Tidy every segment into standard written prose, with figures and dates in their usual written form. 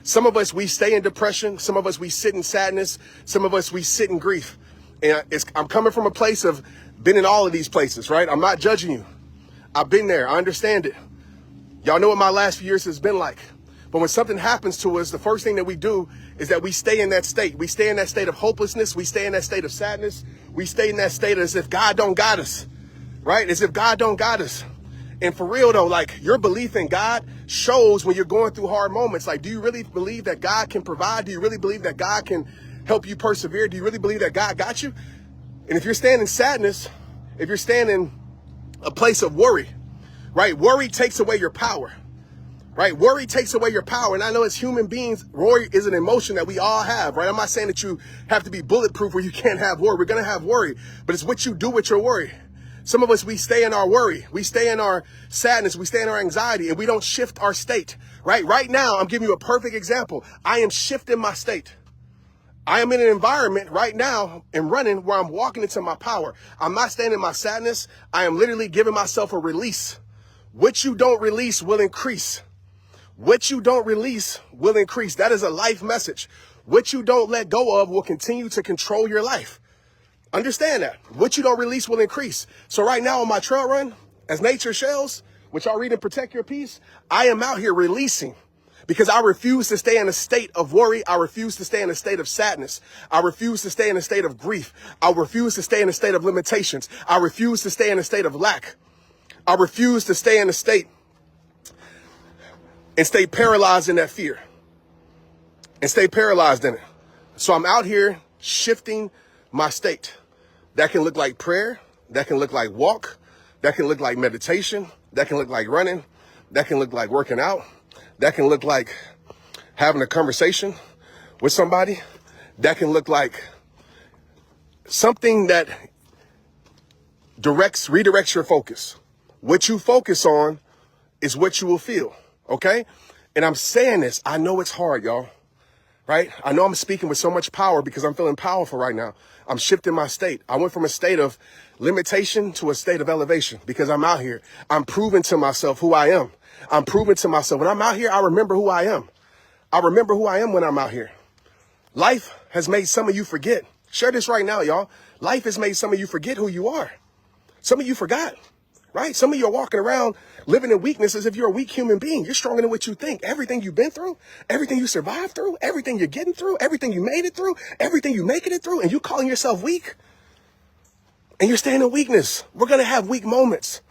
Some of us, we stay in depression. Some of us, we sit in sadness. Some of us, we sit in grief. And I'm coming from a place of been in all of these places, right? I'm not judging you. I've been there. I understand it. Y'all know what my last few years has been like. But when something happens to us, the first thing that we do is that we stay in that state. We stay in that state of hopelessness. We stay in that state of sadness. We stay in that state as if God don't got us, right? As if God don't got us. And for real though, like your belief in God shows when you're going through hard moments. Like, do you really believe that God can provide? Do you really believe that God can help you persevere? Do you really believe that God got you? And if you're staying in sadness, if you're staying in a place of worry, right? Worry takes away your power. Right? Worry takes away your power. And I know as human beings, worry is an emotion that we all have, right? I'm not saying that you have to be bulletproof where you can't have worry. We're going to have worry, but it's what you do with your worry. Some of us, we stay in our worry. We stay in our sadness. We stay in our anxiety and we don't shift our state, right? Right now, I'm giving you a perfect example. I am shifting my state. I am in an environment right now and running where I'm walking into my power. I'm not staying in my sadness. I am literally giving myself a release. What you don't release will increase. What you don't release will increase. That is a life message. What you don't let go of will continue to control your life. Understand that. What you don't release will increase. So right now on my trail run, as nature shells, which I'll read and protect your peace, I am out here releasing because I refuse to stay in a state of worry. I refuse to stay in a state of sadness. I refuse to stay in a state of grief. I refuse to stay in a state of limitations. I refuse to stay in a state of lack. I refuse to stay in a state and stay paralyzed in that fear and stay paralyzed in it. So I'm out here shifting my state. That can look like prayer. That can look like walk. That can look like meditation. That can look like running. That can look like working out. That can look like having a conversation with somebody. That can look like something that redirects your focus. What you focus on is what you will feel. Okay? And I'm saying this. I know it's hard, y'all. Right? I know I'm speaking with so much power because I'm feeling powerful right now. I'm shifting my state. I went from a state of limitation to a state of elevation because I'm out here. I'm proving to myself who I am. I'm proving to myself when I'm out here, I remember who I am. I remember who I am when I'm out here. Life has made some of you forget. Share this right now, y'all. Life has made some of you forget who you are. Some of you forgot. Right? Some of you are walking around living in weakness as if you're a weak human being. You're stronger than what you think. Everything you've been through, everything you survived through, everything you're getting through, everything you made it through, everything you making it through, and you calling yourself weak. And you're staying in weakness. We're going to have weak moments.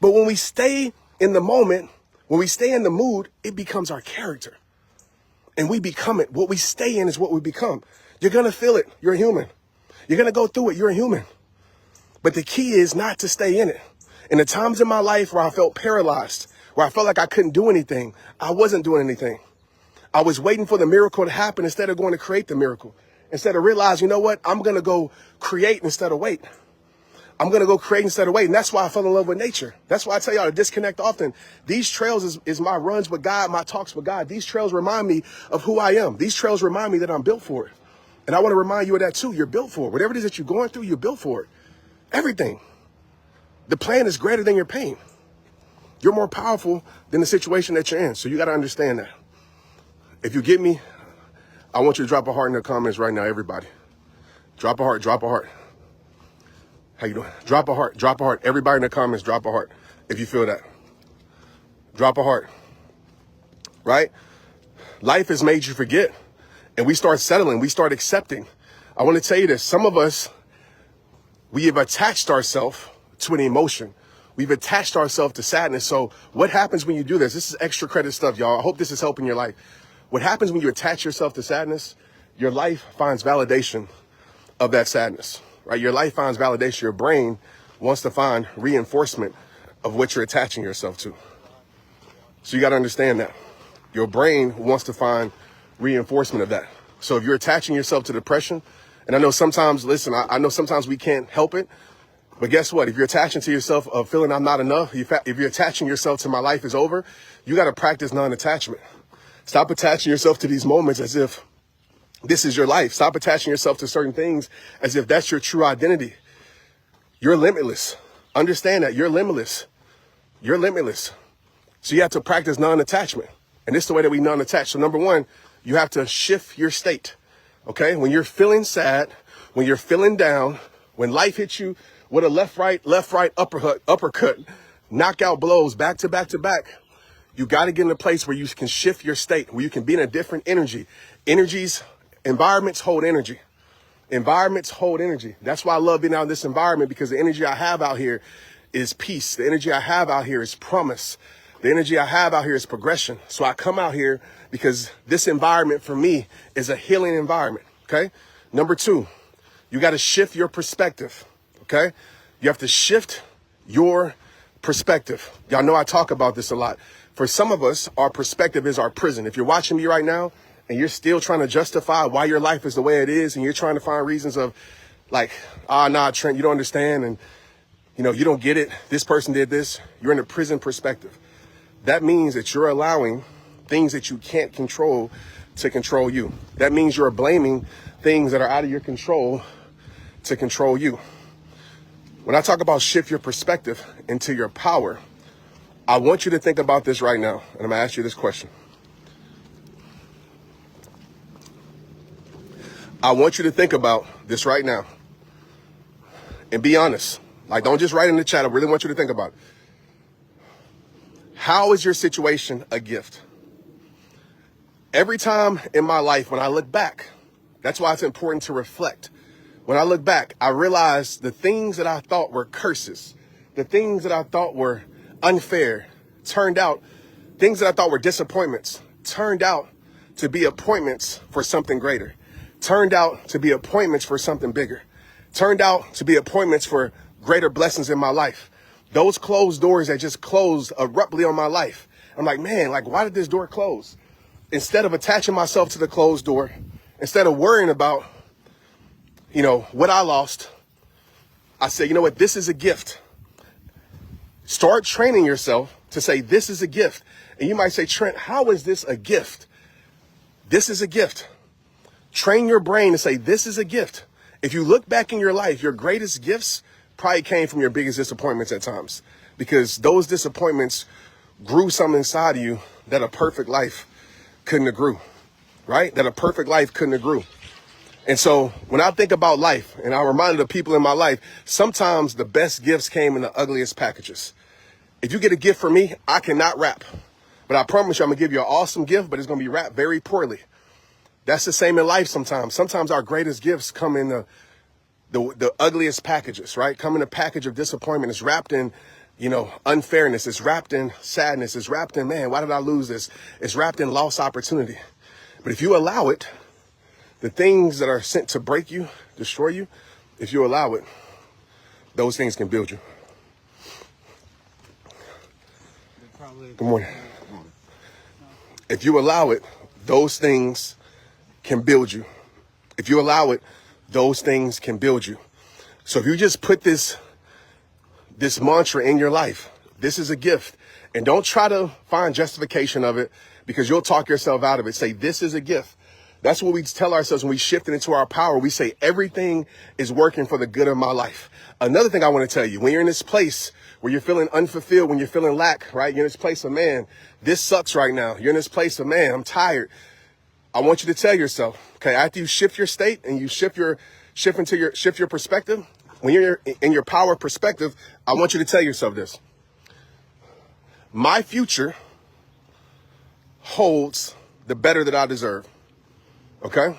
But when we stay in the moment, when we stay in the mood, it becomes our character. And we become it. What we stay in is what we become. You're going to feel it. You're a human. You're going to go through it. You're a human. But the key is not to stay in it. In the times in my life where I felt paralyzed, where I felt like I couldn't do anything, I wasn't doing anything. I was waiting for the miracle to happen instead of going to create the miracle. Instead of realizing, you know what? I'm going to go create instead of wait. I'm going to go create instead of wait. And that's why I fell in love with nature. That's why I tell y'all to disconnect often. These trails is my runs with God, my talks with God. These trails remind me of who I am. These trails remind me that I'm built for it. And I want to remind you of that too. You're built for it. Whatever it is that you're going through, you're built for it. Everything. The plan is greater than your pain. You're more powerful than the situation that you're in. So you got to understand that. If you get me, I want you to drop a heart in the comments right now, everybody. Drop a heart, drop a heart. How you doing? Drop a heart, drop a heart. Everybody in the comments, drop a heart if you feel that. Drop a heart. Right? Life has made you forget. And we start settling. We start accepting. I want to tell you this. Some of us, we have attached ourselves to an emotion. We've attached ourselves to sadness. So what happens when you do this? This is extra credit stuff, y'all. I hope this is helping your life. What happens when you attach yourself to sadness? Your life finds validation of that sadness, right? Your life finds validation. Your brain wants to find reinforcement of what you're attaching yourself to. So you got to understand that. Your brain wants to find reinforcement of that. So if you're attaching yourself to depression, and I know sometimes, listen, I know sometimes we can't help it. But guess what? If you're attaching to yourself of feeling I'm not enough, if you're attaching yourself to my life is over, you got to practice non-attachment. Stop attaching yourself to these moments as if this is your life. Stop attaching yourself to certain things as if that's your true identity. You're limitless. Understand that. You're limitless. You're limitless. So you have to practice non-attachment. And this is the way that we non-attach. So number one, You have to shift your state. Okay? When you're feeling sad, when you're feeling down, when life hits you with a left, right, uppercut, knockout blows back to back to back, you got to get in a place where you can shift your state, where you can be in a different energy. Environments hold energy. Environments hold energy. That's why I love being out in this environment, because the energy I have out here is peace. The energy I have out here is promise. The energy I have out here is progression. So I come out here because this environment for me is a healing environment. Okay. Number 2, you got to shift your perspective. Okay. You have to shift your perspective. Y'all know I talk about this a lot. For some of us, our perspective is our prison. If you're watching me right now and you're still trying to justify why your life is the way it is, and you're trying to find reasons of like, nah, Trent, you don't understand. And you don't get it. This person did this. You're in a prison perspective. That means that you're allowing things that you can't control to control you. That means you're blaming things that are out of your control to control you. When I talk about shift your perspective into your power, I want you to think about this right now. And I'm going to ask you this question. I want you to think about this right now and be honest. Like, don't just write in the chat. I really want you to think about it. How is your situation a gift? Every time in my life when I look back, that's why it's important to reflect. When I look back, I realize the things that I thought were curses, the things that I thought were unfair, things that I thought were disappointments, turned out to be appointments for something greater, turned out to be appointments for something bigger, turned out to be appointments for greater blessings in my life. Those closed doors that just closed abruptly on my life. I'm like, man, why did this door close? Instead of attaching myself to the closed door, instead of worrying about, what I lost, I said, you know what? This is a gift. Start training yourself to say, this is a gift. And you might say, Trent, how is this a gift? This is a gift. Train your brain to say, this is a gift. If you look back in your life, your greatest gifts probably came from your biggest disappointments at times, because those disappointments grew something inside of you that a perfect life couldn't have grew, right? That a perfect life couldn't have grew. And so when I think about life, and I'm reminded of people in my life, sometimes the best gifts came in the ugliest packages. If you get a gift from me, I cannot rap, but I promise you I'm gonna give you an awesome gift, but it's gonna be wrapped very poorly. That's the same in life sometimes. Sometimes our greatest gifts come in the ugliest packages, right? Come in a package of disappointment. It's wrapped in, unfairness. It's wrapped in sadness. It's wrapped in, man, why did I lose this? It's wrapped in lost opportunity. But if you allow it, the things that are sent to break you, destroy you, if you allow it, those things can build you. Good morning. If you allow it, those things can build you. If you allow it, those things can build you. So if you just put this mantra in your life, this is a gift, and don't try to find justification of it, because you'll talk yourself out of it. Say, this is a gift. That's what we tell ourselves when we shift it into our power. We say, everything is working for the good of my life. Another thing I want to tell you, when you're in this place where you're feeling unfulfilled, when you're feeling lack, right? You're in this place of, man, this sucks right now. You're in this place of, man, I'm tired. I want you to tell yourself, okay, after you shift your state and you shift your perspective, when you're in your power perspective, I want you to tell yourself this. My future holds the better that I deserve. Okay?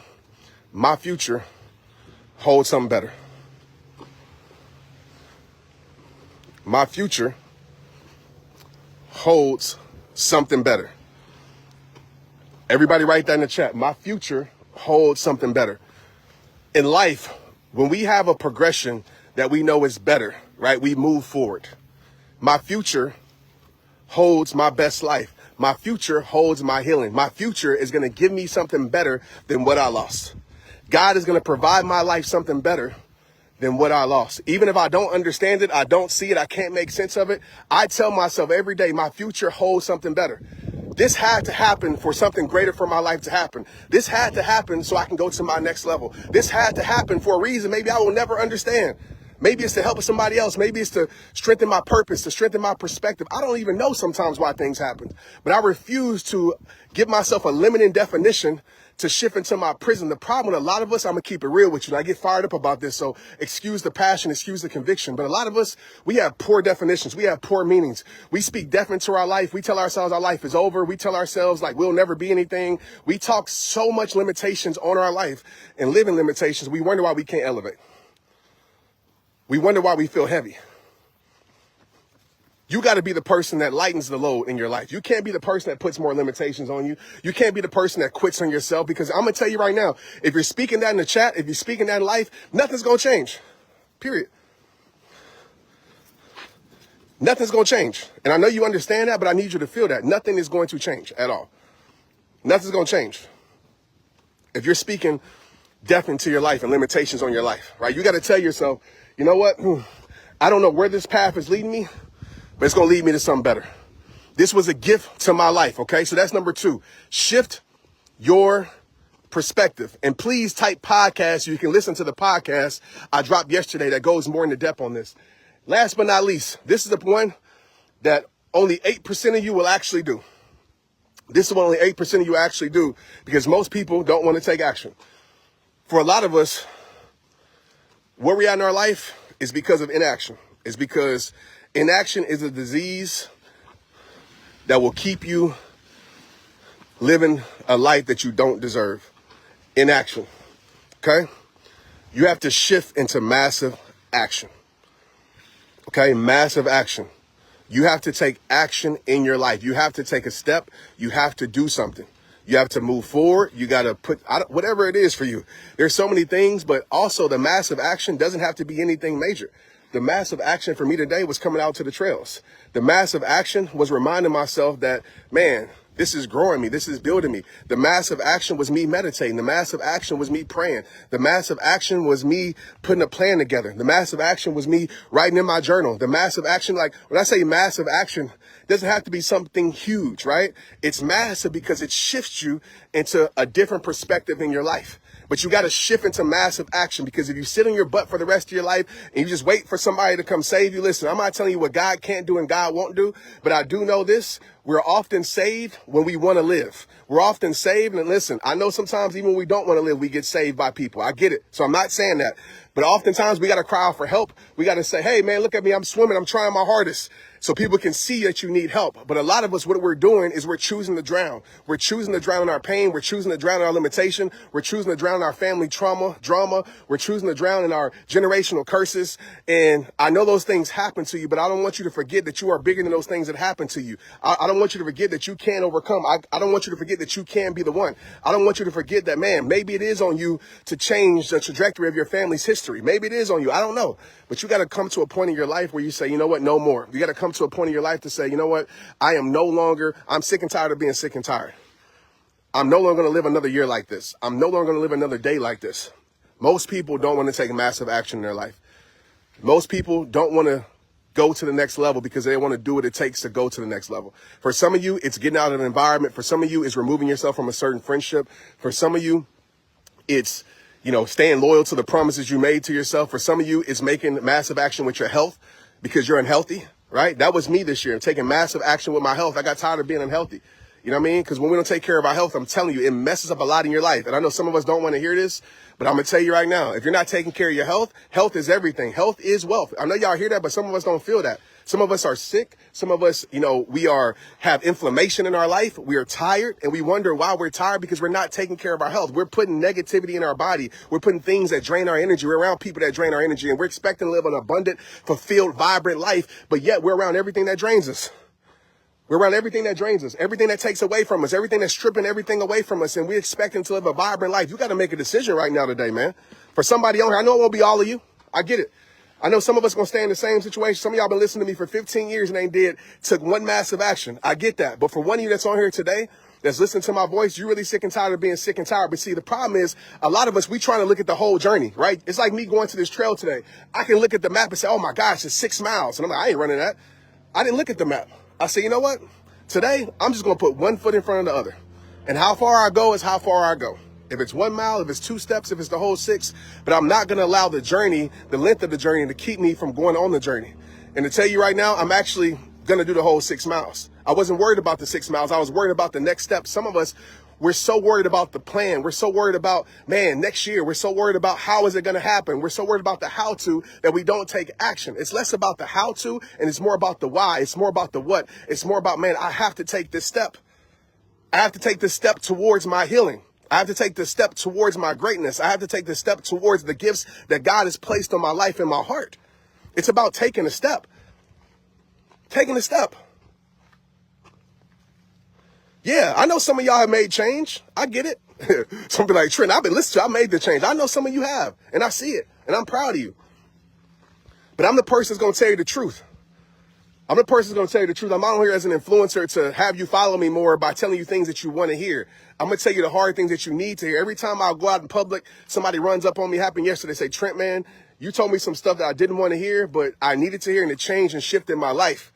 My future holds something better. My future holds something better. Everybody write that in the chat. My future holds something better. In life, when we have a progression that we know is better, right? We move forward. My future holds my best life. My future holds my healing. My future is going to give me something better than what I lost. God is going to provide my life something better than what I lost. Even if I don't understand it, I don't see it, I can't make sense of it, I tell myself every day, my future holds something better. This had to happen for something greater for my life to happen. This had to happen so I can go to my next level. This had to happen for a reason maybe I will never understand. Maybe it's to help somebody else. Maybe it's to strengthen my purpose, to strengthen my perspective. I don't even know sometimes why things happen, but I refuse to give myself a limiting definition to shift into my prison. The problem with a lot of us, I'm going to keep it real with you, and I get fired up about this, so excuse the passion, excuse the conviction, but a lot of us, we have poor definitions. We have poor meanings. We speak death into our life. We tell ourselves our life is over. We tell ourselves like we'll never be anything. We talk so much limitations on our life and living limitations. We wonder why we can't elevate. We wonder why we feel heavy. You got to be the person that lightens the load in your life. You can't be the person that puts more limitations on you. You can't be the person that quits on yourself, because I'm going to tell you right now, if you're speaking that in the chat, if you're speaking that in life, nothing's going to change. Period. Nothing's going to change. And I know you understand that, but I need you to feel that. Nothing is going to change at all. Nothing's going to change. If you're speaking death into your life and limitations on your life, right? You got to tell yourself, you know what? I don't know where this path is leading me, but it's going to lead me to something better. This was a gift to my life, okay? So that's number 2. Shift your perspective. And please type podcast so you can listen to the podcast I dropped yesterday that goes more into depth on this. Last but not least, this is the one that only 8% of you will actually do. This is what only 8% of you actually do, because most people don't want to take action. For a lot of us, where we are in our life is because of inaction. It's because inaction is a disease that will keep you living a life that you don't deserve. Inaction. Okay? You have to shift into massive action. Okay? Massive action. You have to take action in your life. You have to take a step. You have to do something. You have to move forward. You got to put whatever it is for you. There's so many things, but also the massive action doesn't have to be anything major. The massive action for me today was coming out to the trails. The massive action was reminding myself that, man, this is growing me. This is building me. The massive action was me meditating. The massive action was me praying. The massive action was me putting a plan together. The massive action was me writing in my journal. The massive action, like when I say massive action, it doesn't have to be something huge, right? It's massive because it shifts you into a different perspective in your life. But you got to shift into massive action, because if you sit on your butt for the rest of your life and you just wait for somebody to come save you, listen, I'm not telling you what God can't do and God won't do, but I do know this. We're often saved when we want to live. We're often saved. And listen, I know sometimes even when we don't want to live, we get saved by people. I get it. So I'm not saying that. But oftentimes we got to cry out for help. We got to say, hey, man, look at me. I'm swimming. I'm trying my hardest. So people can see that you need help. But a lot of us, what we're doing is we're choosing to drown. We're choosing to drown in our pain. We're choosing to drown in our limitation. We're choosing to drown in our family drama. We're choosing to drown in our generational curses. And I know those things happen to you, but I don't want you to forget that you are bigger than those things that happen to you. I don't want you to forget that you can overcome. I don't want you to forget that you can be the one. I don't want you to forget that, man, maybe it is on you to change the trajectory of your family's history. Maybe it is on you. I don't know. But you got to come to a point in your life where you say, you know what, no more. You got to come to a point in your life to say, you know what, I'm sick and tired of being sick and tired. I'm no longer going to live another year like this. I'm no longer going to live another day like this. Most people don't want to take massive action in their life. Most people don't want to go to the next level because they want to do what it takes to go to the next level. For some of you, it's getting out of an environment. For some of you, it's removing yourself from a certain friendship. For some of you, it's, staying loyal to the promises you made to yourself. For some of you, it's making massive action with your health because you're unhealthy, right? That was me this year. I'm taking massive action with my health. I got tired of being unhealthy. You know what I mean? Because when we don't take care of our health, I'm telling you, it messes up a lot in your life. And I know some of us don't want to hear this, but I'm going to tell you right now, if you're not taking care of your health, health is everything. Health is wealth. I know y'all hear that, but some of us don't feel that. Some of us are sick. Some of us, we have inflammation in our life. We are tired, and we wonder why we're tired because we're not taking care of our health. We're putting negativity in our body. We're putting things that drain our energy. We're around people that drain our energy, and we're expecting to live an abundant, fulfilled, vibrant life, but yet we're around everything that drains us. We're around everything that drains us, everything that takes away from us, everything that's stripping everything away from us, and we're expecting to live a vibrant life. You got to make a decision right now today, man. For somebody on here, I know it won't be all of you. I get it. I know some of us going to stay in the same situation. Some of y'all been listening to me for 15 years and took one massive action. I get that. But for one of you that's on here today, that's listening to my voice, you're really sick and tired of being sick and tired. But see, the problem is a lot of us, we trying to look at the whole journey, right? It's like me going to this trail today. I can look at the map and say, oh my gosh, it's 6 miles. And I'm like, I ain't running that. I didn't look at the map. I say, you know what? Today, I'm just going to put one foot in front of the other. And how far I go is how far I go. If it's 1 mile, if it's 2 steps, if it's the whole 6, but I'm not going to allow the journey, the length of the journey, to keep me from going on the journey. And to tell you right now, I'm actually going to do the whole 6 miles. I wasn't worried about the 6 miles. I was worried about the next step. Some of us, we're so worried about the plan. We're so worried about, man, next year. We're so worried about how is it going to happen. We're so worried about the how to that we don't take action. It's less about the how to and it's more about the why. It's more about the what. It's more about, man, I have to take this step. I have to take this step towards my healing. I have to take this step towards my greatness. I have to take this step towards the gifts that God has placed on my life and my heart. It's about taking a step. Taking a step. Yeah, I know some of y'all have made change. I get it. Some people like, Trent, I've been listening to you. I made the change. I know some of you have, and I see it, and I'm proud of you. But I'm the person that's going to tell you the truth. I'm the person that's going to tell you the truth. I'm not here as an influencer to have you follow me more by telling you things that you want to hear. I'm going to tell you the hard things that you need to hear. Every time I go out in public, somebody runs up on me. Happened yesterday. Say, Trent, man, you told me some stuff that I didn't want to hear, but I needed to hear, and it changed and shifted my life.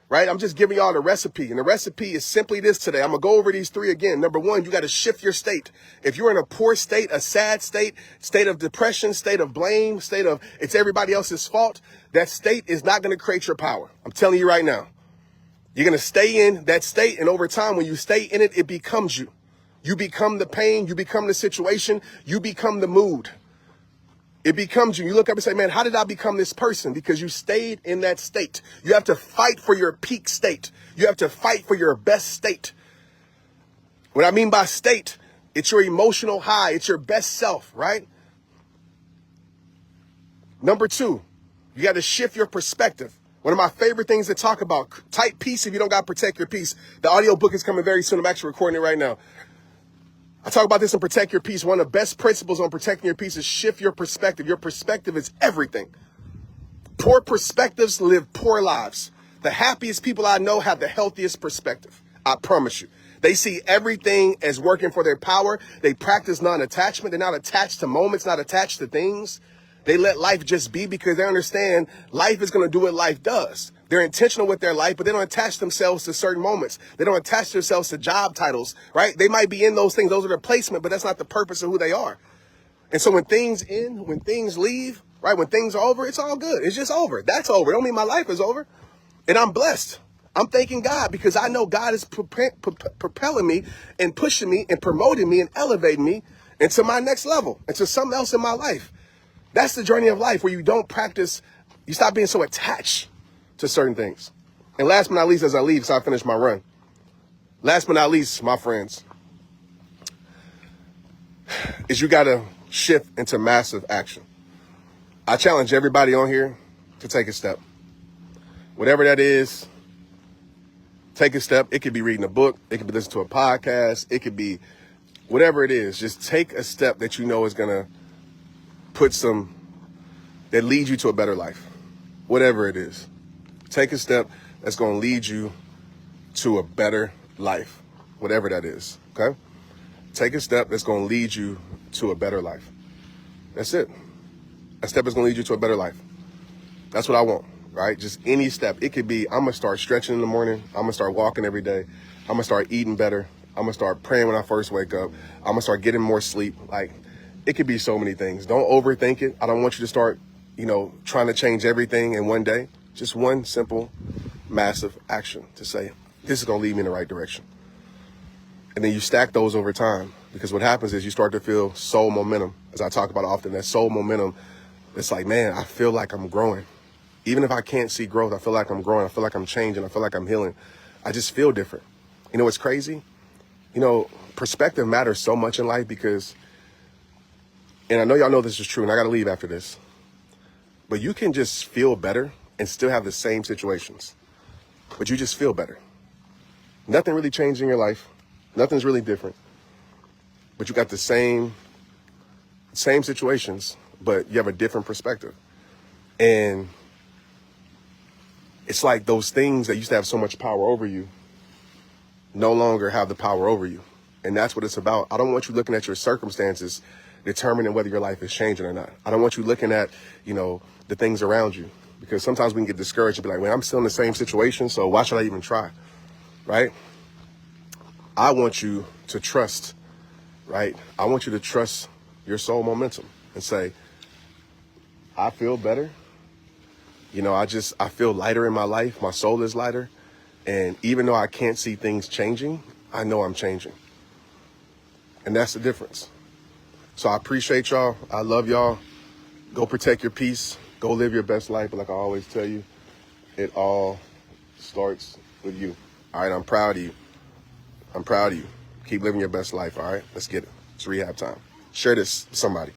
Right? I'm just giving y'all the recipe. And the recipe is simply this today. I'm going to go over these 3 again. Number 1, you got to shift your state. If you're in a poor state, a sad state, state of depression, state of blame, state of it's everybody else's fault, that state is not going to create your power. I'm telling you right now. You're going to stay in that state. And over time, when you stay in it, it becomes you. You become the pain. You become the situation. You become the mood. It becomes you. You look up and say, man, how did I become this person? Because you stayed in that state. You have to fight for your peak state. You have to fight for your best state. What I mean by state, it's your emotional high. It's your best self, right? Number 2, you got to shift your perspective. One of my favorite things to talk about, type peace if you don't got to protect your peace. The audio book is coming very soon. I'm actually recording it right now. I talk about this in Protect Your Peace. One of the best principles on protecting your peace is shift your perspective. Your perspective is everything. Poor perspectives live poor lives. The happiest people I know have the healthiest perspective. I promise you. They see everything as working for their power. They practice non-attachment. They're not attached to moments, not attached to things. They let life just be because they understand life is going to do what life does. They're intentional with their life, but they don't attach themselves to certain moments. They don't attach themselves to job titles, right? They might be in those things. Those are their placement, but that's not the purpose of who they are. And so when things end, when things leave, right? When things are over, it's all good. It's just over. That's over. It don't mean my life is over. And I'm blessed. I'm thanking God because I know God is propelling me and pushing me and promoting me and elevating me into my next level, into something else in my life. That's the journey of life where you don't practice, you stop being so attached to certain things. And last but not least, as I leave, so I finish my run. Last but not least, my friends, is you got to shift into massive action. I challenge everybody on here to take a step. Whatever that is, take a step. It could be reading a book. It could be listening to a podcast. It could be whatever it is. Just take a step that you know is going to that leads you to a better life. Whatever it is. Take a step that's going to lead you to a better life. Whatever that is. Okay? Take a step that's going to lead you to a better life. That's it. A step is going to lead you to a better life. That's what I want, right? Just any step. It could be, I'm going to start stretching in the morning. I'm going to start walking every day. I'm going to start eating better. I'm going to start praying when I first wake up. I'm going to start getting more sleep. Like, it could be so many things. Don't overthink it. I don't want you to start, trying to change everything in one day. Just one simple, massive action to say, this is going to lead me in the right direction. And then you stack those over time, because what happens is you start to feel soul momentum. As I talk about often, that soul momentum, it's like, man, I feel like I'm growing. Even if I can't see growth, I feel like I'm growing. I feel like I'm changing. I feel like I'm healing. I just feel different. You know what's crazy? Perspective matters so much in life because, and I know y'all know this is true, and I got to leave after this, but you can just feel better and still have the same situations, but you just feel better. Nothing really changed in your life. Nothing's really different, but you got the same situations, but you have a different perspective. And it's like those things that used to have so much power over you no longer have the power over you. And that's what it's about. I don't want you looking at your circumstances determining whether your life is changing or not. I don't want you looking at, the things around you, because sometimes we can get discouraged and be like, man, I'm still in the same situation, so why should I even try, right? I want you to trust, right? I want you to trust your soul momentum and say, I feel better. You know, I feel lighter in my life. My soul is lighter. And even though I can't see things changing, I know I'm changing. And that's the difference. So I appreciate y'all. I love y'all. Go protect your peace. Go live your best life. But like I always tell you, it all starts with you. All right, I'm proud of you. I'm proud of you. Keep living your best life, all right? Let's get it. It's rehab time. Share this with somebody.